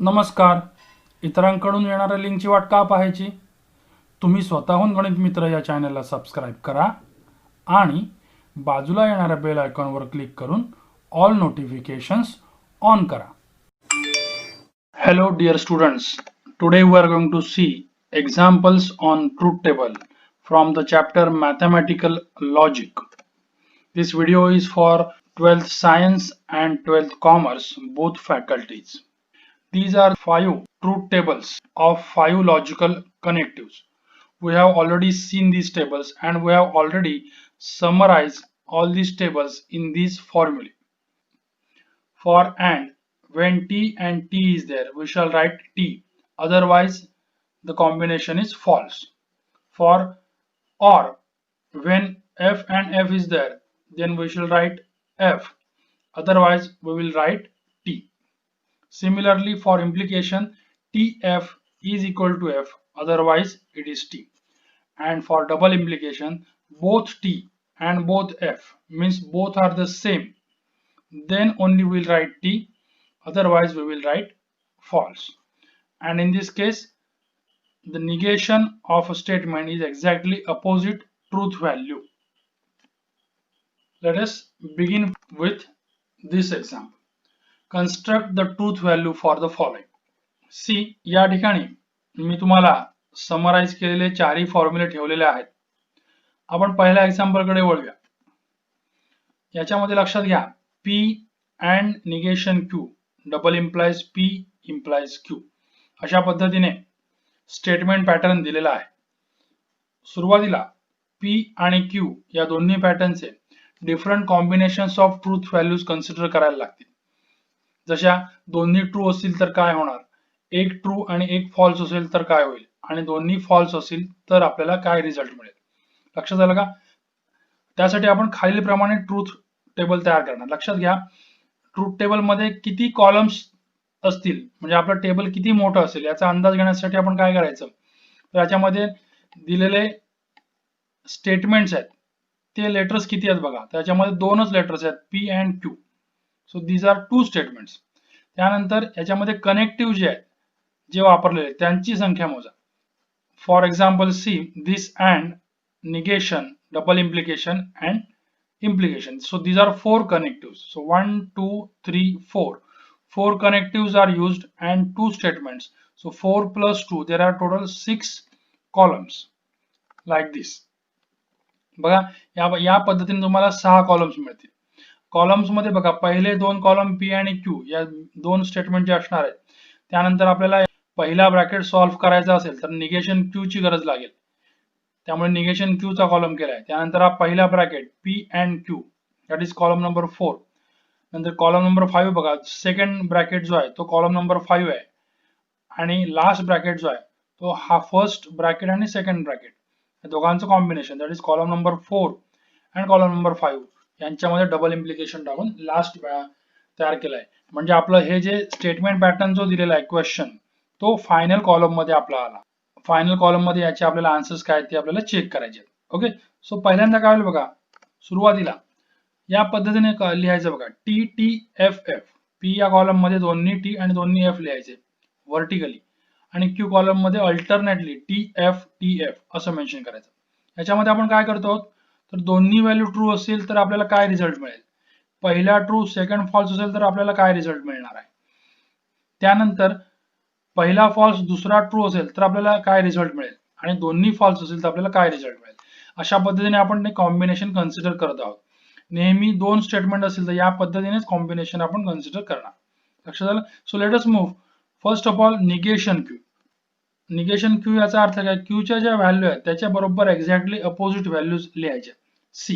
नमस्कार. इतरांकडून येणाऱ्या लिंकची वाट का पाहायची? तुम्ही स्वतःहून गणित मित्र या चॅनलला सबस्क्राईब करा आणि बाजूला येणाऱ्या बेल आयकॉनवर क्लिक करून ऑल नोटिफिकेशन्स ऑन करा. Hello dear students. Today we are going to see examples on truth table from the chapter Mathematical Logic. This video is for 12th Science and 12th Commerce, both faculties. These are 5 truth tables of 5 logical connectives. We have already seen these tables and we have already summarized all these tables in these formulae. For and, when T and T is there, we shall write T. Otherwise, the combination is false. For or, when F and F is there, then we shall write F. Otherwise, we will write T. Similarly, for implication, TF is equal to F, otherwise it is T. And for double implication, both T and both F means both are the same. Then only we will write T, otherwise we will write false. And in this case, the negation of a statement is exactly opposite truth value. Let us begin with this example. Construct the truth value for the following. See या ठिकाणी मी तुम्हाला summarise केलेले चारही फॉर्म्युले ठेवलेले आहेत. आपण पहिल्या example कडे वळूया. याच्यामध्ये लक्षात घ्या P and negation Q double implies P implies Q अशा पद्धतीने स्टेटमेंट पॅटर्न दिलेला आहे. सुरुवातीला P आणि Q या दोन्ही पॅटर्नचे different combinations of truth values consider करायला लागतील. जशा दोन्ही ट्रू असतील तर काय होणार, एक ट्रू आणि एक फॉल्स असेल तर काय होईल, आणि दोन्ही फॉल्स असेल तर आपल्याला काय रिझल्ट मिळेल. लक्षात आलं का? त्यासाठी आपण खालीलप्रमाणे ट्रूथ टेबल तयार करणार. लक्षात घ्या ट्रूथ टेबल मध्ये किती कॉलम्स असतील म्हणजे आपलं टेबल किती मोठं असेल याचा अंदाज घेण्यासाठी आपण काय करायचं, तर याच्यामध्ये दिलेले स्टेटमेंट्स आहेत ते लेटर्स किती आहेत बघा. त्याच्यामध्ये दोनच लेटर्स आहेत P and Q. So these are two statements. त्यानंतर याच्यामध्ये कनेक्टिव्ह जे आहेत जे वापरलेले त्यांची संख्या मोजा. For example see this and, negation, double implication and implication. So these are 4 connectives. So 1, 2, 3, 4. 4 connectives are used and 2 statements. So 4 plus 2, there are total 6 columns like this. बघा या पद्धतीने तुम्हाला 6 कॉलम्स मिळतील. कॉलम्स मध्ये बघा पहिले दोन कॉलम P आणि Q या दोन स्टेटमेंट जे असणार आहेत. त्यानंतर आपल्याला पहिला ब्रॅकेट सॉल्व्ह करायचा असेल तर निगेशन Q ची गरज लागेल. त्यामुळे निगेशन Q चा कॉलम केलाय. त्यानंतर हा पहिला bracket P and Q that is column number 4. नंतर कॉलम नंबर 5 बघा सेकंड ब्रॅकेट जो आहे तो कॉलम नंबर 5 आहे आणि लास्ट ब्रॅकेट जो आहे तो हा फर्स्ट ब्रॅकेट आणि सेकंड ब्रॅकेट या दोघांचं combination that is column number 4 and column number 5 यांच्यामध्ये डबल इम्प्लिकेशन टाकून लास्ट तयार केलाय. म्हणजे आपलं हे जे स्टेटमेंट पॅटर्न जो दिलेला आहे क्वेश्चन तो फायनल कॉलम मध्ये आपला आला. फायनल कॉलम मध्ये याचे आपल्याला आन्सर्स काय ते आपल्याला चेक करायचे. ओके, सो पहिल्यांदा काय होईल बघा, सुरुवातीला या पद्धतीने लिहायचं बघा T T F F. P या कॉलम मध्ये दोन्ही T आणि दोन्ही F लिहायचे व्हर्टिकली आणि Q कॉलम मध्ये alternately T F T F असं मेन्शन करायचं. याच्यामध्ये आपण काय करतो तर दोन्ही व्हॅल्यू ट्रू असेल तर आपल्याला काय रिझल्ट मिळेल, पहिला ट्रू सेकंड फॉल्स असेल तर आपल्याला काय रिझल्ट मिळणार आहे. त्यानंतर पहिला फॉल्स दुसरा ट्रू असेल तर आपल्याला काय रिझल्ट मिळेल आणि दोन्ही फॉल्स असेल तर आपल्याला काय रिझल्ट मिळेल. अशा पद्धतीने आपण कॉम्बिनेशन कन्सिडर करत आहोत. नेहमी दोन स्टेटमेंट असेल तर या पद्धतीनेच कॉम्बिनेशन आपण कन्सिडर करणार. लक्षात आलं? So let us move. First of all negation Q. Negation Q याचा अर्थ काय, Q च्या ज्या व्हॅल्यू आहेत त्याच्या बरोबर एक्झॅक्टली अपोजिट व्हॅल्यूज लिहायच्या. See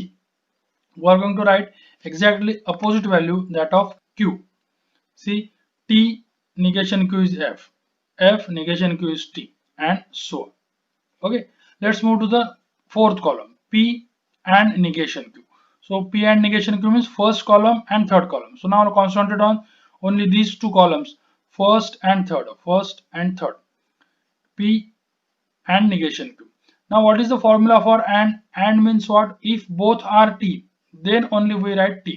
we are going to write exactly opposite value that of Q. See T negation Q is F, F negation Q is T, and so on. Okay, let's move to the fourth column P and negation Q. So P and negation Q means first column and third column. So now I'll concentrate on only these two columns, first and third, first and third, P and negation Q. Now what is the formula for and? And means what? If both are T then only we write T,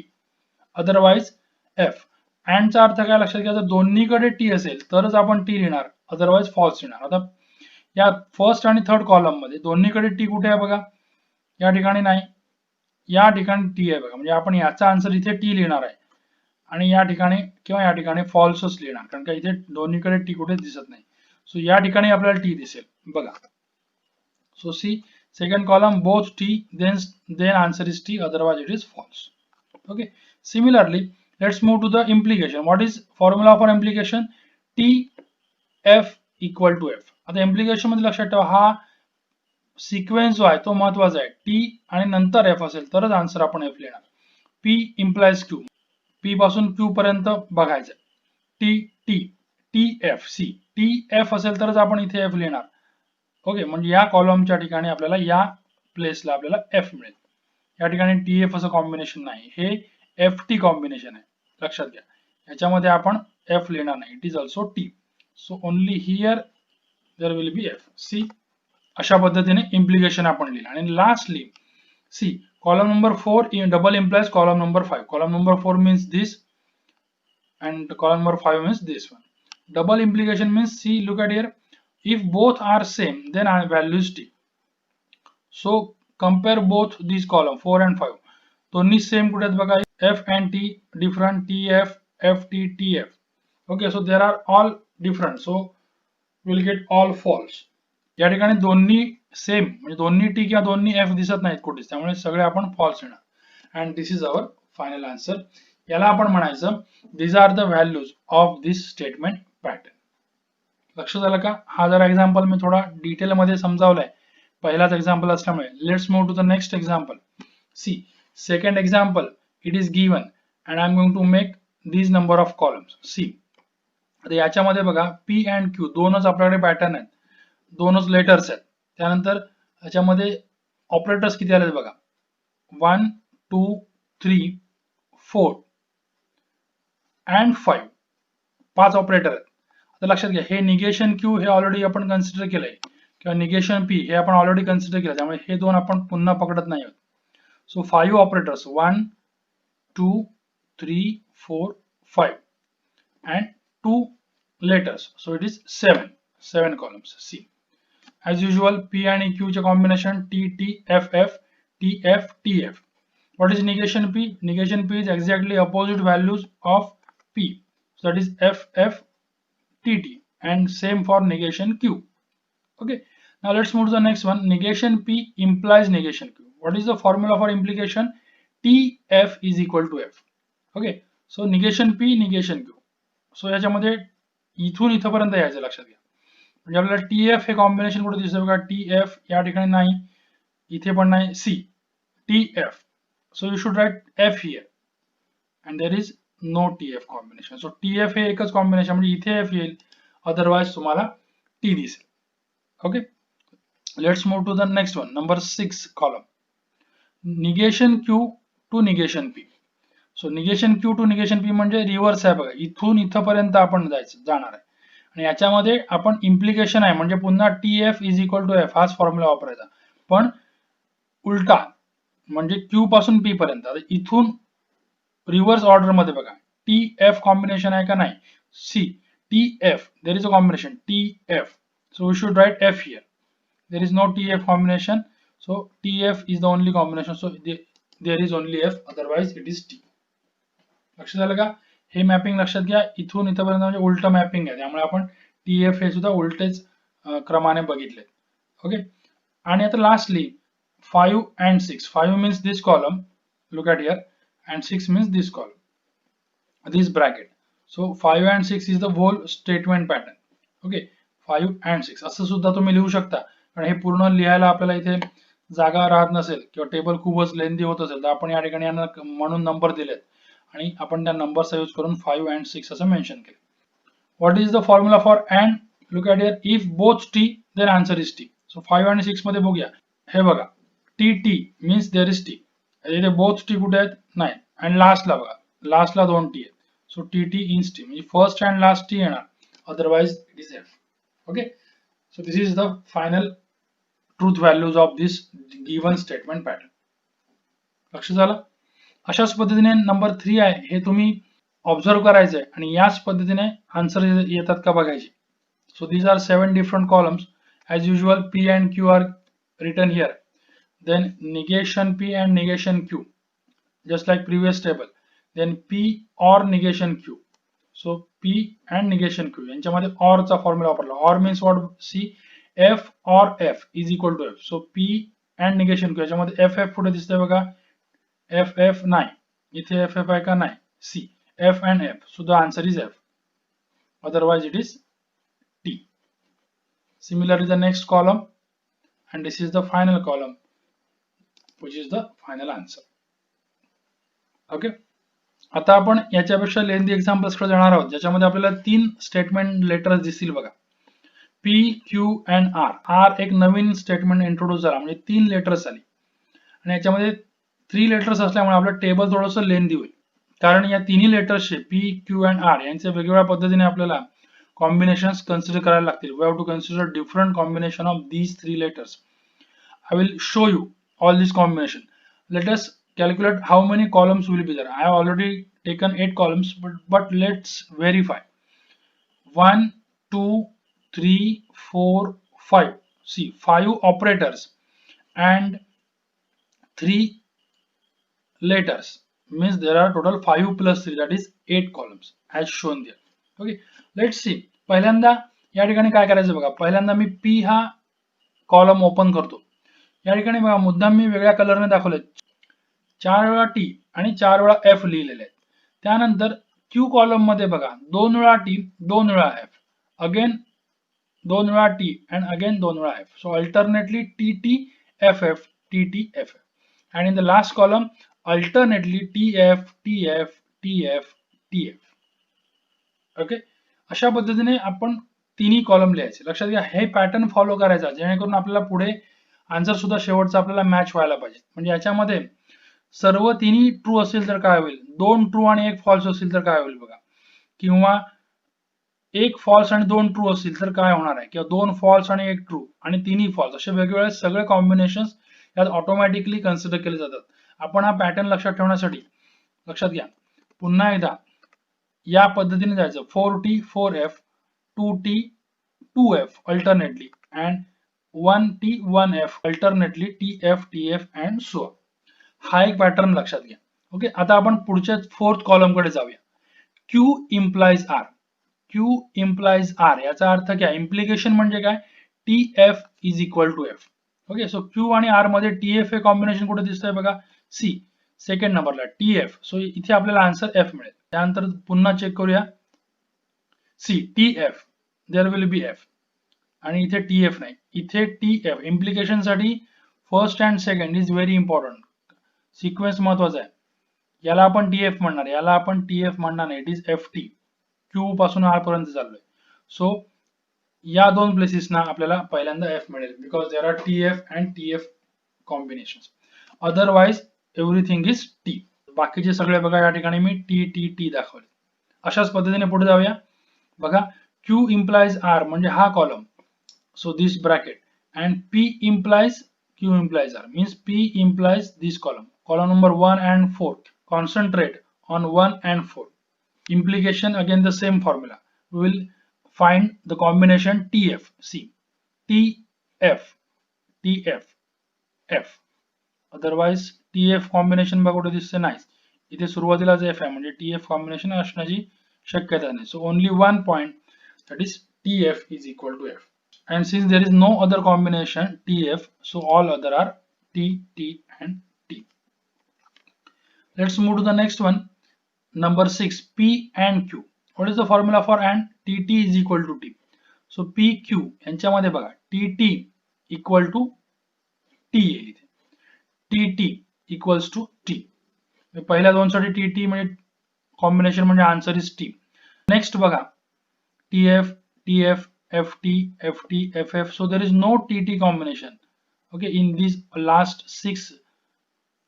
otherwise F. अँडचा अर्थ काय लक्षात घ्या, जर दोन्हीकडे T असेल तरच आपण T लिहिणार, अदरवाइज फॉल्स लिहिणार. आता या फर्स्ट आणि थर्ड कॉलम मध्ये दोन्हीकडे टी कुठे आहे बघा, या ठिकाणी नाही, या ठिकाणी टी आहे बघा, म्हणजे आपण याचा आन्सर इथे टी लिहिणार आहे आणि या ठिकाणी किंवा या ठिकाणी फॉल्सच लिहिणार, कारण का इथे दोन्हीकडे टी कुठे दिसत नाही. सो या ठिकाणी आपल्याला टी दिसेल बघा. So see second column both t, then answer is t, otherwise it is false. Okay, similarly let's move to the implication. What is formula for implication? T f equal to f. आता implication मध्ये लक्षात ठेवा, हा sequence जो आहे तो महत्वाचा आहे. टी आणि नंतर f असेल तरच आन्सर आपण f लिहिणार. p implies q, p पासून q पर्यंत बघायचं. t t t f, see T F असेल तरच आपण इथे f लिहिणार. ओके, म्हणजे या कॉलमच्या ठिकाणी आपल्याला या प्लेसला आपल्याला एफ मिळेल. या ठिकाणी टी एफ असं कॉम्बिनेशन नाही, हे एफ टी कॉम्बिनेशन आहे, लक्षात घ्या. याच्यामध्ये आपण एफ लिहिणार नाही, it is also T. So only here there will be F. See अशा पद्धतीने इम्प्लिकेशन आपण लिहिलं. आणि lastly see column number 4 double implies column number 5. Column number 4 means this and column number 5 means this one. Double implication means, see, look at here, if both are same then value is t. So compare both these column 4 and 5. दोन्ही same कुठे आहेत बघा, f and t different, tf ft tf. okay, so there are all different, so we'll get all false. या ठिकाणी दोन्ही same म्हणजे दोन्ही T किंवा दोन्ही एफ दिसत नाहीत कुठेच, त्यामुळे सगळे आपण फॉल्स येणार. And this is our final answer. याला आपण म्हणायचं these are the values of this statement pattern. लक्षात आलं का? हा जरा एक्झाम्पल मी थोडा डिटेल मध्ये समजावलाय, पहिलाच एक्झाम्पल असल्यामुळे. Let's move to the next example. See second example, it is given and I am going to make these number of columns. See आता याच्यामध्ये बघा पी अँड क्यू दोनच आपल्याकडे पॅटर्न आहेत, दोनच लेटर्स आहेत. त्यानंतर याच्यामध्ये ऑपरेटर्स किती आले बघा, 1 2 3 4 अँड 5, 5 ऑपरेटर आहेत. आता लक्षात घ्या, हे निगेशन क्यू हे ऑलरेडी आपण कन्सिडर केलंय, किंवा निगेशन पी हे आपण ऑलरेडी कन्सिडर केलं, त्यामुळे हे दोन आपण पुन्हा पकडत नाही आहोत. So 5 operators 1 2 3 4 5 and 2 letters, so it is 7 columns. See, as usual p and q चे combination t t f f t f t f. What is negation p? Negation p is exactly opposite values of p, so that is f f t t, and same for negation q. Okay, now let's move to the next one. Negation p implies negation q. What is the formula for implication? T f is equal to f. Okay, so negation p negation q. So याच्यामध्ये इथून इथपर्यंत यायचं, लक्षात घ्या. म्हणजे आपल्याला T F हे combination कुठे दिसतं बघा, टी एफ या ठिकाणी नाही, इथे पण नाही. See T F, so you should write F here and there is no T F combination. So T F हे एकच कॉम्बिनेशन, म्हणजे इथे एफ येईल, अदरवाइज तुम्हाला टी दिसेल. Okay, let's move to the next one, number 6 column. Negation Q to negation P. So negation Q to negation P म्हणजे reverse आहे बघा, इथून इथपर्यंत आपण जाणार आहे. आणि याच्यामध्ये आपण इम्प्लिकेशन आहे, म्हणजे पुन्हा T F is equal to F हाच फॉर्म्युला वापरायचा, पण उलटा, म्हणजे क्यू पासून पी पर्यंत. आता इथून रिव्हर्स ऑर्डर मध्ये बघा, टी एफ कॉम्बिनेशन आहे का नाही. See T F, there is a combination T F, so we should write F here. There is no T F combination, so T F is the only combination, so there is only F, otherwise it is T. लक्षात आलं का? हे mapping लक्षात घ्या, इथून इथपर्यंत म्हणजे उलट मॅपिंग आहे, त्यामुळे आपण टी एफ हे सुद्धा उलटेच क्रमाने बघितले. ओके, आणि आता lastly 5 and 6. 5 means this column, look at here, and 6 means this column, this bracket. So 5 and 6 is the whole statement pattern. Okay, 5 and 6 असं सुद्धा तुम्ही लिहू शकता, कारण हे पूर्ण लिहायला आपल्याला इथे जागा राहत नसेल किंवा टेबल खूपच लेंदी होत असेल तर आपण या ठिकाणी यांना म्हणून नंबर दिलेत आणि आपण त्या नंबरचा यूज करून 5 and 6 असं मेन्शन केलं. What is the formula for and? Look at here, if both T then answer is T. So 5 and 6 मध्ये बघूया, हे बघा T T means there is T, इथे बोथ टी कुठे आहेत नाही, आणि लास्टला बघा, लास्टला 2 टी आहेत, सो टी टी इन्स टी, म्हणजे फर्स्ट अँड लास्ट टी येणार, otherwise it is F. Okay, so this is the final truth values of this given statement pattern. लक्ष झालं? अशाच पद्धतीने नंबर 3 आहे, हे तुम्ही ऑब्झर्व करायचंय आणि याच पद्धतीने आन्सर येतात का बघायचे. So these are 7 different columns. As usual, P and Q are written here. Then negation P and negation Q, just like previous table. Then P or negation Q. So P and negation Q. यांच्यामध्ये OR चा formula वापरला. OR means what? See, F or F is equal to F. So P and negation Q. याच्यामध्ये FF पुढे दिसतंय बघा. FF नाही. इथे FF आहे का? नाही. C. F and F. So the answer is F. Otherwise it is T. Similarly, the next column, and this is the final column, which is the final answer. Okay. आता आपण याच्यापेक्षा lengthy examples कडे जाणार आहोत, ज्याच्यामध्ये आपल्याला 3 statement letters दिसतील बघा. P, Q and R. R एक नवीन स्टेटमेंट इंट्रोड्यूस झाला, म्हणजे 3 लेटर्स आली आणि याच्यामध्ये 3 लेटर्स असल्यामुळे आपलं टेबल थोडंसं लेंथी होईल, कारण या तिन्ही लेटर्सचे P, Q and R यांचे वेगवेगळ्या पद्धतीने आपल्याला combinations consider करायला लागतील. We have to consider different combination of these 3 letters. I will show you all these combination. Let us calculate how many columns will be there. I have already taken 8 columns, but let's verify. 1, 2, 3, 4, 5. See, 5 operators and 3 letters means there are total 5 plus 3, that is 8 columns as shown there. Okay, let's see. पहिल्यांदा या ठिकाणी काय करायचं बघा. पहिल्यांदा मी P हा column open करतो. या ठिकाणी बघा मुद्दाम मी वेगळ्या कलरने दाखवले. 4 वेळा T आणि 4 वेळा F लिहिलेले आहेत. त्यानंतर Q कॉलम मध्ये बघा 2 वेळा T 2 वेळा F, अगेन 2 वेळा T and again 2 वेळा F. So alternately TT FF TT FF, and in the last column alternately TF TF TF TF. Okay, अशा पद्धतीने आपण तिन्ही कॉलम लिहायचे. लक्षात घ्या, हे पॅटर्न फॉलो करायचा जेणेकरून आपल्याला पुढे आन्सर सुद्धा शेवटचा आपल्याला मॅच व्हायला पाहिजे. म्हणजे याच्यामध्ये सर्व तिन्ही ट्रू असेल तर काय होईल, 2 ट्रू आणि 1 फॉल्स असेल तर काय होईल बघा, किंवा 1 फॉल्स आणि 2 ट्रू असेल तर काय होणार आहे, किंवा 2 फॉल्स आणि 1 ट्रू आणि तिन्ही फॉल्स, असे वेगवेगळे सगळे कॉम्बिनेशन्स यात ऑटोमॅटिकली कन्सिडर केले जातात. आपण हा पॅटर्न लक्षात ठेवण्यासाठी लक्षात घ्या, पुन्हा एकदा या पद्धतीने जायचं. 4T 4F 2T 2F alternately and 1T 1F alternately TF TF and so on. हा एक पॅटर्न लक्षात घ्या. ओके, आता आपण पुढच्या 4th कॉलम कडे जाऊया. Q implies R. Q implies R याचा अर्थ काय, इम्प्लिकेशन म्हणजे काय, TF is equal to F. Okay, so Q आणि R मध्ये TF हे कॉम्बिनेशन कुठे दिसतंय बघा, C सेकंड नंबरला TF. सो इथे आपल्याला आन्सर F मिळेल. त्यानंतर पुन्हा चेक करूया. C TF, there will be F, आणि इथे TF नाही, इथे TF. इम्प्लिकेशन साठी first and second is very important. Sequence महत्वाचा आहे. याला आपण TF म्हणणार, याला आपण TF म्हणणार नाही, इट इज FT. Q पासून R पर्यंत चाललोय. सो या दोन प्लेसेसना आपल्याला पहिल्यांदा F मिळेल, because there are TF and TF combinations. Otherwise everything is T. बाकीचे सगळे बघा या ठिकाणी मी T T T दाखवले. अशाच पद्धतीने पुढे जाऊया. बघा, Q implies R म्हणजे हा column, so this bracket, and P implies Q implies R means P implies this column. Column number 1 and 4. Concentrate on 1 and 4. Implication again the same formula. We will find the combination TF. See, TF TF F. Otherwise TF combination बघा कुठे दिसते नाही. इथे सुरुवातीलाच F आहे, म्हणजे TF combination असण्याची शक्यता नाही. So only one point, that is TF is equal to F. And since there is no other combination TF, so all other are T, T and T. Let's move to the next one. Number 6, P and Q. What is the formula for and? TT is equal to T. So PQ यांच्यामध्ये बघा TT equal to T येईल इथे. TT equals to T. पहिल्या दोन साठी TT म्हणजे combination म्हणजे answer is T. Next बघा TF TF FT FT FF. So there is no TT combination, okay, in these last 6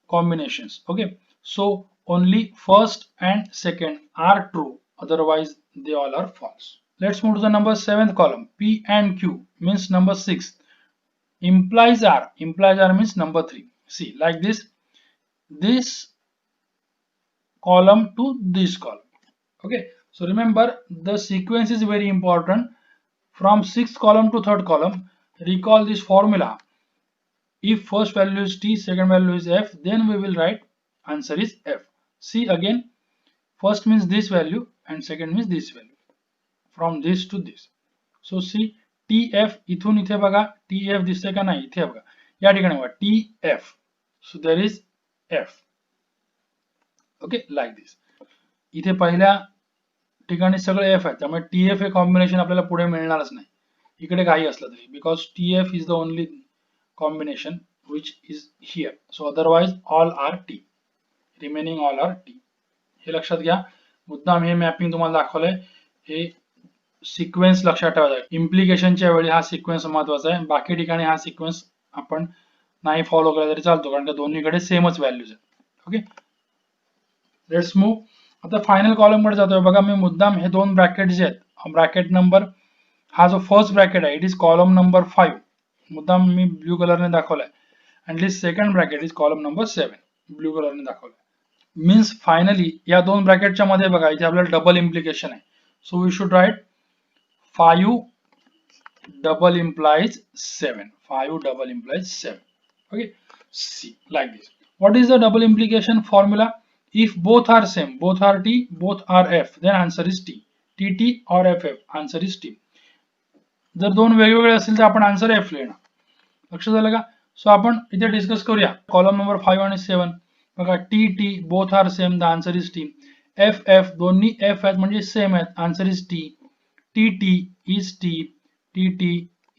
combinations. Okay, so only first and second are true, otherwise they all are false. Let's move to the number 7th column. P and Q means number 6. Implies R. Implies R means number 3. See, like this column to this column. Okay, so remember the sequence is very important. From sixth column to third column, recall this formula. If first value is t, second value is f, then we will write answer is f. See again, first means this value and second means this value. From this to this. So see tf इथून इथे बघा tf दिसते का नाही इथे बघा या ठिकाणी बघा tf. So there is f. Okay, like this. इथे पहिल्या ठिकाणी सगळे f आहेत त्यामुळे tf हे कॉम्बिनेशन आपल्याला पुढे मिळणारच नाही इकडे काही असलं तरी because tf is the only combination which is here. So otherwise all are t. Remaining all are t. हे लक्षात घ्या. मुद्दाम हे मॅपिंग तुम्हाला दाखवलंय. हे सिक्वेन्स लक्षात ठेवायचा. इम्प्लिकेशनच्या वेळी हा सिक्वेन्स महत्वाचा आहे. बाकी ठिकाणी हा सिक्वेन्स आपण नाही फॉलो केला तरी चालतो कारण का दोन्हीकडे सेमच व्हॅल्यूज आहेत. Okay, let's move. आता फायनल कॉलम कडे जातोय बघा. मी मुद्दाम हे दोन ब्रॅकेट जे आहेत ब्रॅकेट नंबर हा जो फर्स्ट ब्रॅकेट आहे इट इज कॉलम नंबर 5 मुद्दाम मी ब्ल्यू कलरने दाखवलाय and this second bracket is column number 7 blue कलरने दाखवलाय. मीन्स फायनली या दोन ब्रॅकेटच्या मध्ये बघा इथे आपल्याला डबल इम्प्लिकेशन आहे. So we should write 5 double implies 7. 5 double implies 7. Okay, see like this. What is the double implication formula? If both are same, both are t, both are f, then answer is t. tt or ff, answer is t. जर दोन वेगवेगळे असतील तर आपण answer f लिहिणार. लक्षात आलं का? सो आपण इथे डिस्कस करूया. कॉलम नंबर 5 आणि 7 बघा tt both are same, the answer is t. ff दोन्ही f आहेत म्हणजे सेम आहेत, answer is t. tt is t, tt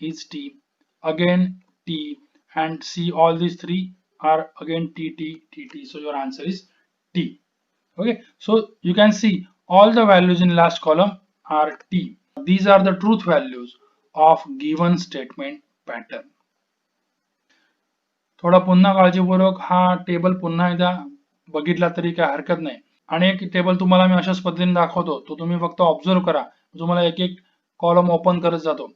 is t, again t, and see all these three are again tt, tt, so your answer is t. Okay, so you can see all the values in last column are t. These are the truth values of given statement pattern. थोडा पुन्हा काळजीपूर्वक हा table पुन्हा एकदा बघितला तरी काय हरकत नाही. आणि एक टेबल तुम्हाला मी अशाच पद्धतीने दाखवतो तो तुम्ही फक्त ऑब्झर्व करा. तुम्हाला एक एक कॉलम ओपन करत जातो.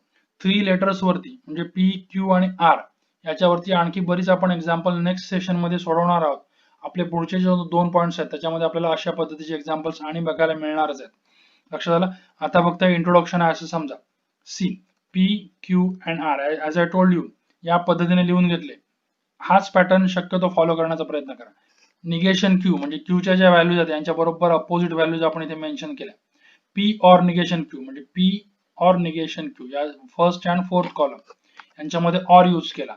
3 लेटर्स वरती म्हणजे पी क्यू आणि आर याच्यावरती आणखी बरीच आपण एक्झाम्पल नेक्स्ट सेशन मध्ये सोडवणार आहोत. आपले पुढचे जे 2 पॉइंट्स आहेत त्याच्यामध्ये आपल्याला अशा पद्धतीचे एक्झाम्पल्स आणि बघायला मिळणारच आहेत. लक्षात आलं. आता फक्त इंट्रोडक्शन आहे असं समजा. See P Q and R as I told you या पद्धतीने लिहून घेतले. हाच पॅटर्न शक्यतो फॉलो करण्याचा प्रयत्न करा. निगेशन क्यू म्हणजे क्यूच्या ज्या व्हॅल्यूज आहेत यांच्या बरोबर अपोजिट व्हॅल्यूज आपण इथे मेन्शन केल्या. पी ऑर निगेशन क्यू म्हणजे पी ऑर निगेशन क्यू या फर्स्ट अँड फोर्थ कॉलम यांच्यामध्ये ऑर यूज केला.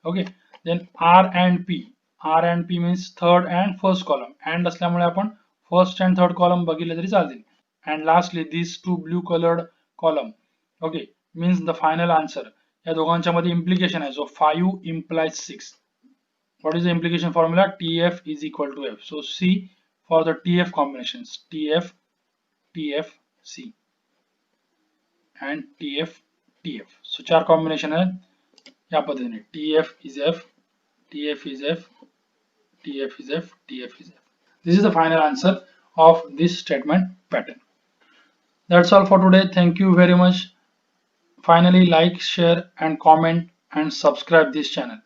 Okay, then R and P. R and P means third and first column. And असल्यामुळे आपण first and third column बघितले तरी चालतील. And lastly this two blue coloured column. Okay, means the final answer. या दोघांच्या मध्ये implication आहे. So 5 implies 6. What is the implication formula? TF is equal to F. So C for the TF combinations. TF, TF, C and TF, TF. So 4 combination है या पद्धतीने. TF is F, TF is F, TF is F, TF is F. This is the final answer of this statement pattern. That's all for today. Thank you very much. Finally, like, share and comment and subscribe this channel.